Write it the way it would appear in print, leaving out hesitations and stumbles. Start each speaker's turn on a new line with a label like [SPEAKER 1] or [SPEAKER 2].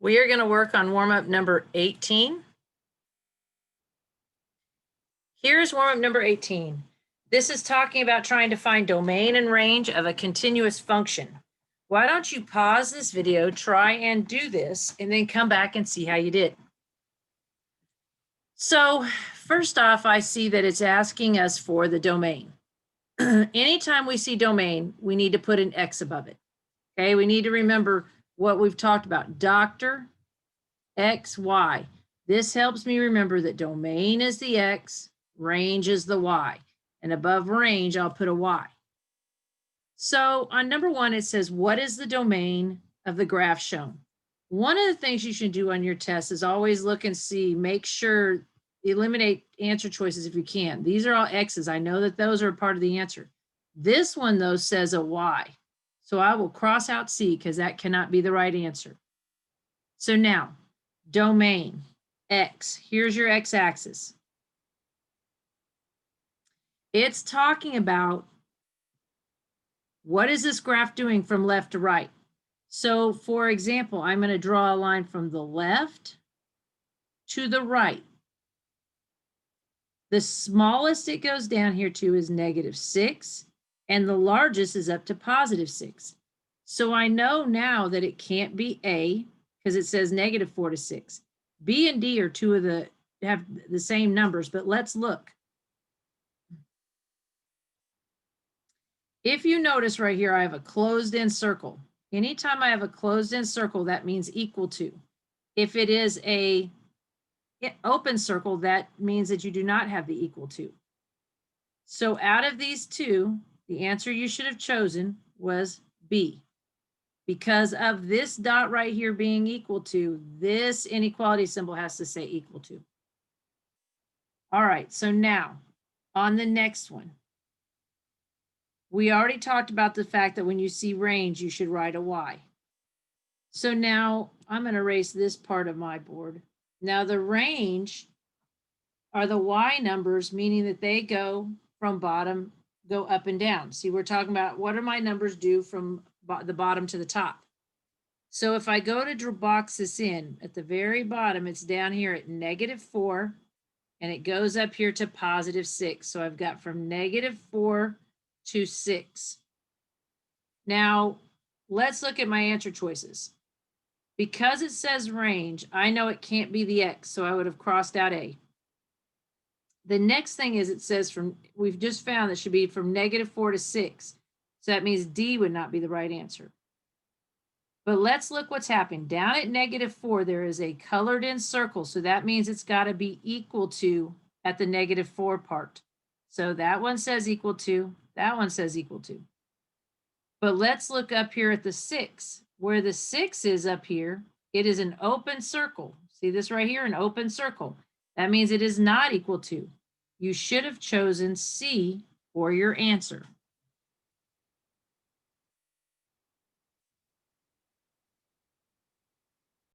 [SPEAKER 1] We are going to work on warm-up number 18. Here's warm-up number 18. This is talking about trying to find domain and range of a continuous function. Why don't you pause this video, try and do this, and then come back and see how you did. So first off, I see that it's asking us for the domain. Anytime we see domain, we need to put an X above it. Okay, we need to remember what we've talked about. Doctor, X, Y. This helps me remember that domain is the X, range is the Y. And above range, I'll put a Y. So on number 1, it says, what is the domain of the graph shown? One of the things you should do on your test is always look and see, make sure, eliminate answer choices if you can. These are all X's. I know that those are part of the answer. This one, though, says a Y. So I will cross out C because that cannot be the right answer. So now, domain, X. Here's your X-axis. It's talking about what is this graph doing from left to right. So for example, I'm going to draw a line from the left to the right. The smallest it goes down here to is -6, and the largest is up to +6. So I know now that it can't be A because it says -4 to 6. B and D are two of the, have the same numbers, but let's look. If you notice right here, I have a closed-in circle. Anytime I have a closed-in circle, that means equal to. If it is a open circle, that means that you do not have the equal to. So out of these two, the answer you should have chosen was B. Because of this dot right here being equal to, this inequality symbol has to say equal to. All right, so now on the next one. We already talked about the fact that when you see range, you should write a Y. So now I'm going to erase this part of my board. Now the range are the Y numbers, meaning that they go from bottom, go up and down. See, we're talking about what do my numbers do from the bottom to the top. So if I go to box this in, at the very bottom, it's down here at -4, and it goes up here to +6. So I've got from -4 to 6. Now, let's look at my answer choices. Because it says range, I know it can't be the X, so I would have crossed out A. The next thing is it says from, we've just found that should be from -4 to 6. So that means D would not be the right answer. But let's look what's happening. Down at -4, there is a colored in circle. So that means it's got to be equal to at the -4 part. So that one says equal to. That one says equal to. But let's look up here at the 6. Where the 6 is up here, it is an open circle. See this right here, an open circle. That means it is not equal to. You should have chosen C for your answer.